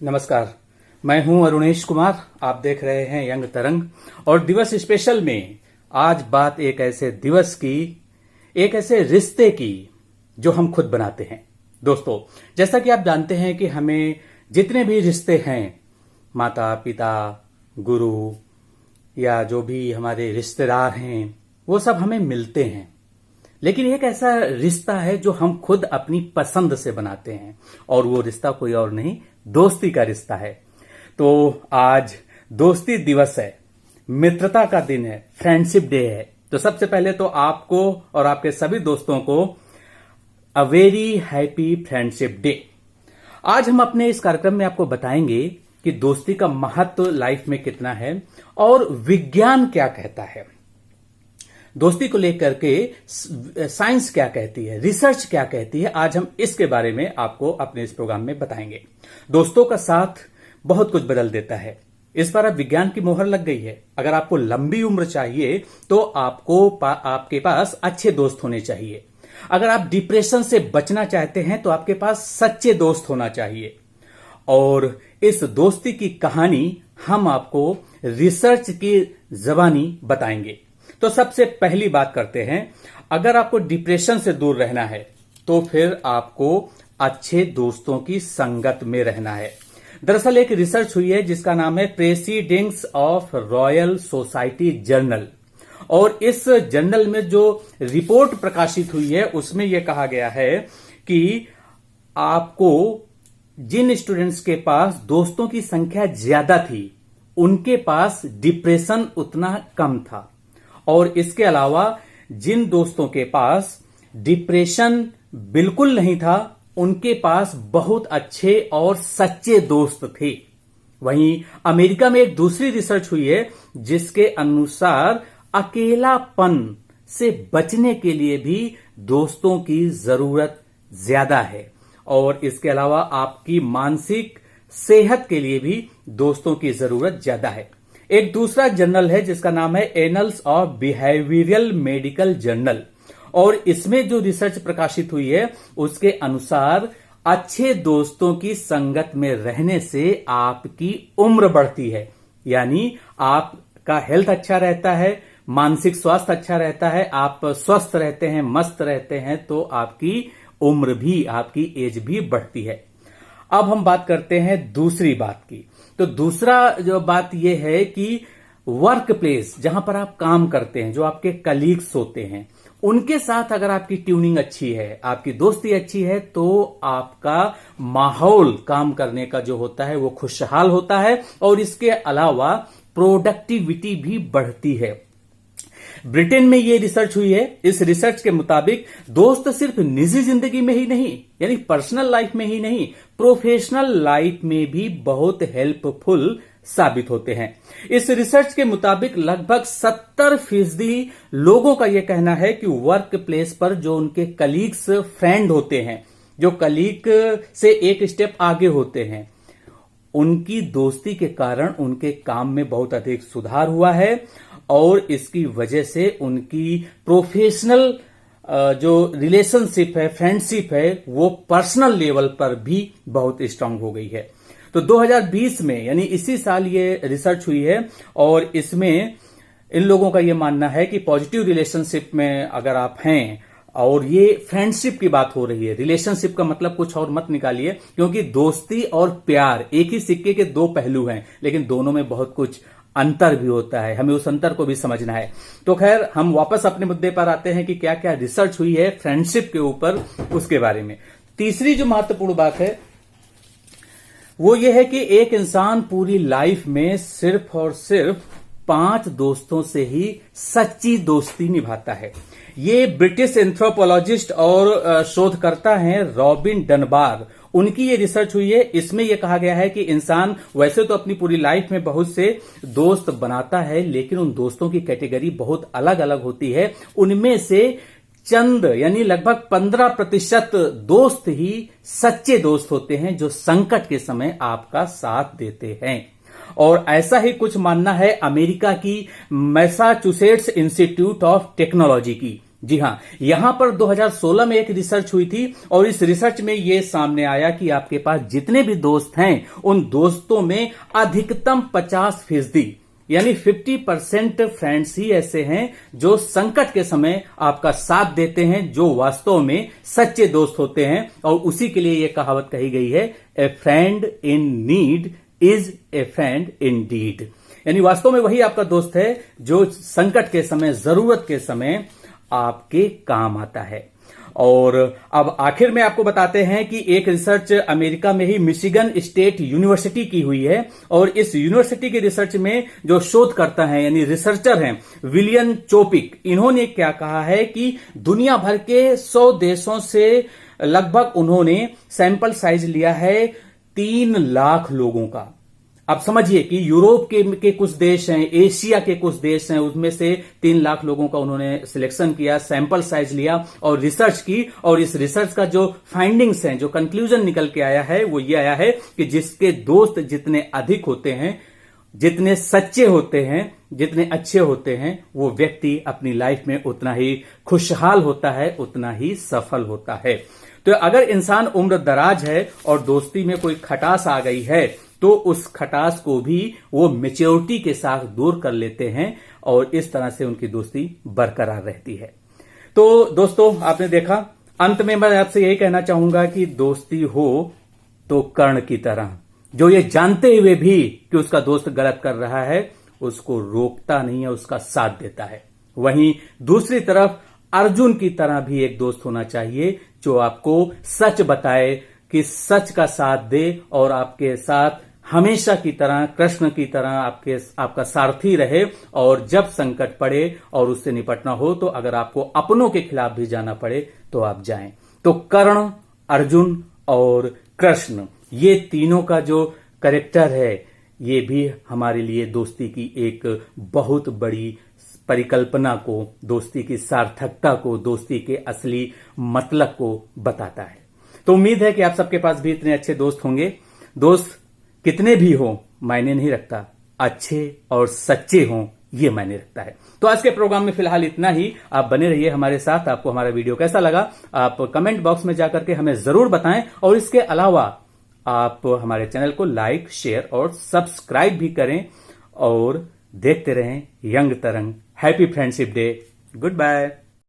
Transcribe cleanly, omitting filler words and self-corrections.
नमस्कार, मैं हूं अरुणेश कुमार। आप देख रहे हैं यंग तरंग और दिवस स्पेशल में आज बात एक ऐसे दिवस की, एक ऐसे रिश्ते की जो हम खुद बनाते हैं। दोस्तों, जैसा कि आप जानते हैं कि हमें जितने भी रिश्ते हैं, माता पिता, गुरु या जो भी हमारे रिश्तेदार हैं, वो सब हमें मिलते हैं। लेकिन एक ऐसा रिश्ता है जो हम खुद अपनी पसंद से बनाते हैं और वो रिश्ता कोई और नहीं, दोस्ती का रिश्ता है। तो आज दोस्ती दिवस है, मित्रता का दिन है, फ्रेंडशिप डे है। तो सबसे पहले तो आपको और आपके सभी दोस्तों को a very happy friendship day. आज हम अपने इस कार्यक्रम में आपको बताएंगे कि दोस्ती का महत्व लाइफ में कितना है और विज्ञान क्या कहता है, दोस्ती को लेकर के साइंस क्या कहती है, रिसर्च क्या कहती है। आज हम इसके बारे में आपको अपने इस प्रोग्राम में बताएंगे। दोस्तों का साथ बहुत कुछ बदल देता है। इस पर अब विज्ञान की मोहर लग गई है। अगर आपको लंबी उम्र चाहिए तो आपके पास अच्छे दोस्त होने चाहिए। अगर आप डिप्रेशन से बचना चाहते हैं तो आपके पास सच्चे दोस्त होना चाहिए। और इस दोस्ती की कहानी हम आपको रिसर्च की जबानी बताएंगे। तो सबसे पहली बात करते हैं, अगर आपको डिप्रेशन से दूर रहना है तो फिर आपको अच्छे दोस्तों की संगत में रहना है। दरअसल एक रिसर्च हुई है जिसका नाम है प्रेसिडिंग्स ऑफ रॉयल सोसाइटी जर्नल, और इस जर्नल में जो रिपोर्ट प्रकाशित हुई है उसमें यह कहा गया है कि आपको जिन स्टूडेंट्स के पास दोस्तों की संख्या ज्यादा थी उनके पास डिप्रेशन उतना कम था, और इसके अलावा जिन दोस्तों के पास डिप्रेशन बिल्कुल नहीं था उनके पास बहुत अच्छे और सच्चे दोस्त थे। वहीं अमेरिका में एक दूसरी रिसर्च हुई है जिसके अनुसार अकेलापन से बचने के लिए भी दोस्तों की जरूरत ज्यादा है, और इसके अलावा आपकी मानसिक सेहत के लिए भी दोस्तों की जरूरत ज्यादा है। एक दूसरा जर्नल है जिसका नाम है annuls of behavioural medical journal, और इसमें जो रिसर्च प्रकाशित हुई है उसके अनुसार अच्छे दोस्तों की संगत में रहने से आपकी उम्र बढ़ती है, यानी आपका हेल्थ अच्छा रहता है, मानसिक स्वास्थ्य अच्छा रहता है, आप स्वस्थ रहते हैं, मस्त रहते हैं, तो आपकी उम्र भी, आपकी एज भी बढ़ती है। अब हम बात करते हैं दूसरी बात की। तो दूसरा जो बात यह है कि वर्क प्लेस, जहां पर आप काम करते हैं, जो आपके कलीग्स होते हैं, उनके साथ अगर आपकी ट्यूनिंग अच्छी है, आपकी दोस्ती अच्छी है, तो आपका माहौल काम करने का जो होता है वो खुशहाल होता है, और इसके अलावा प्रोडक्टिविटी भी बढ़ती है। ब्रिटेन में यह रिसर्च हुई है। इस रिसर्च के मुताबिक दोस्त सिर्फ निजी जिंदगी में ही नहीं, यानी पर्सनल लाइफ में ही नहीं, प्रोफेशनल लाइफ में भी बहुत हेल्पफुल साबित होते हैं। इस रिसर्च के मुताबिक लगभग 70% लोगों का यह कहना है कि वर्क प्लेस पर जो उनके कलीग्स, फ्रेंड होते हैं, जो कलीग से एक स्टेप आगे होते हैं, उनकी दोस्ती के कारण उनके काम में बहुत अधिक सुधार हुआ है, और इसकी वजह से उनकी प्रोफेशनल जो रिलेशनशिप है, फ्रेंडशिप है, वो पर्सनल लेवल पर भी बहुत स्ट्रांग हो गई है। तो 2020 में, यानी इसी साल ये रिसर्च हुई है, और इसमें इन लोगों का ये मानना है कि पॉजिटिव रिलेशनशिप में अगर आप हैं, और ये फ्रेंडशिप की बात हो रही है, रिलेशनशिप का मतलब कुछ और मत निकालिए, क्योंकि दोस्ती और प्यार एक ही सिक्के के दो पहलू हैं, लेकिन दोनों में बहुत कुछ अंतर भी होता है, हमें उस अंतर को भी समझना है। तो खैर, हम वापस अपने मुद्दे पर आते हैं कि क्या क्या रिसर्च हुई है फ्रेंडशिप के ऊपर, उसके बारे में। तीसरी जो महत्वपूर्ण बात है वो ये है कि एक इंसान पूरी लाइफ में सिर्फ और सिर्फ 5 दोस्तों से ही सच्ची दोस्ती निभाता है। ये ब्रिटिश एंथ्रोपोलॉजिस्ट और शोधकर्ता हैं रॉबिन डनबार, उनकी ये रिसर्च हुई है। इसमें यह कहा गया है कि इंसान वैसे तो अपनी पूरी लाइफ में बहुत से दोस्त बनाता है, लेकिन उन दोस्तों की कैटेगरी बहुत अलग अलग होती है। उनमें से चंद, यानी लगभग 15% दोस्त ही सच्चे दोस्त होते हैं जो संकट के समय आपका साथ देते हैं। और ऐसा ही कुछ मानना है अमेरिका की मैसाचुसेट्स इंस्टीट्यूट ऑफ टेक्नोलॉजी की, जी हां, यहां पर 2016 में एक रिसर्च हुई थी और इस रिसर्च में यह सामने आया कि आपके पास जितने भी दोस्त हैं उन दोस्तों में अधिकतम 50% यानी 50% फ्रेंड्स ही ऐसे हैं जो संकट के समय आपका साथ देते हैं, जो वास्तव में सच्चे दोस्त होते हैं। और उसी के लिए यह कहावत कही गई है, a friend in need is a friend in deed. यानी वास्तव में वही आपका दोस्त है जो संकट के समय, जरूरत के समय आपके काम आता है। और अब आखिर में आपको बताते हैं कि एक रिसर्च अमेरिका में ही मिशिगन स्टेट यूनिवर्सिटी की हुई है और इस यूनिवर्सिटी के रिसर्च में जो शोधकर्ता हैं यानी रिसर्चर हैं विलियम चोपिक, इन्होंने क्या कहा है कि दुनिया भर के 100 देशों से लगभग उन्होंने सैंपल साइज लिया है 3 लाख लोगों का। अब समझिए कि यूरोप के कुछ देश हैं, एशिया के कुछ देश हैं, उसमें से 3 लाख लोगों का उन्होंने सिलेक्शन किया, सैंपल साइज लिया और रिसर्च की। और इस रिसर्च का जो फाइंडिंग्स हैं, जो कंक्लूजन निकल के आया है वो ये आया है कि जिसके दोस्त जितने अधिक होते हैं, जितने सच्चे होते हैं, जितने अच्छे होते हैं, वो व्यक्ति अपनी लाइफ में उतना ही खुशहाल होता है, उतना ही सफल होता है। तो अगर इंसान उम्र दराज है और दोस्ती में कोई खटास आ गई है तो उस खटास को भी वो मैच्योरिटी के साथ दूर कर लेते हैं और इस तरह से उनकी दोस्ती बरकरार रहती है। तो दोस्तों, आपने देखा, अंत में मैं आपसे यही कहना चाहूंगा कि दोस्ती हो तो कर्ण की तरह, जो ये जानते हुए भी कि उसका दोस्त गलत कर रहा है उसको रोकता नहीं है, उसका साथ देता है। वहीं दूसरी तरफ अर्जुन की तरह भी एक दोस्त होना चाहिए जो आपको सच बताए, कि सच का साथ दे और आपके साथ हमेशा की तरह, कृष्ण की तरह आपका सारथी रहे। और जब संकट पड़े और उससे निपटना हो तो अगर आपको अपनों के खिलाफ भी जाना पड़े तो आप जाएं। तो कर्ण, अर्जुन और कृष्ण, ये तीनों का जो कैरेक्टर है ये भी हमारे लिए दोस्ती की एक बहुत बड़ी परिकल्पना को, दोस्ती की सार्थकता को, दोस्ती के असली मतलब को बताता है। तो उम्मीद है कि आप सबके पास भी इतने अच्छे दोस्त होंगे। दोस्त कितने भी हों मायने नहीं रखता, अच्छे और सच्चे हों ये मायने रखता है। तो आज के प्रोग्राम में फिलहाल इतना ही। आप बने रहिए हमारे साथ। आपको हमारा वीडियो कैसा लगा आप कमेंट बॉक्स में जाकर के हमें जरूर बताएं और इसके अलावा आप हमारे चैनल को लाइक, शेयर और सब्सक्राइब भी करें और देखते रहें young Tarang. Happy friendship day. Good bye.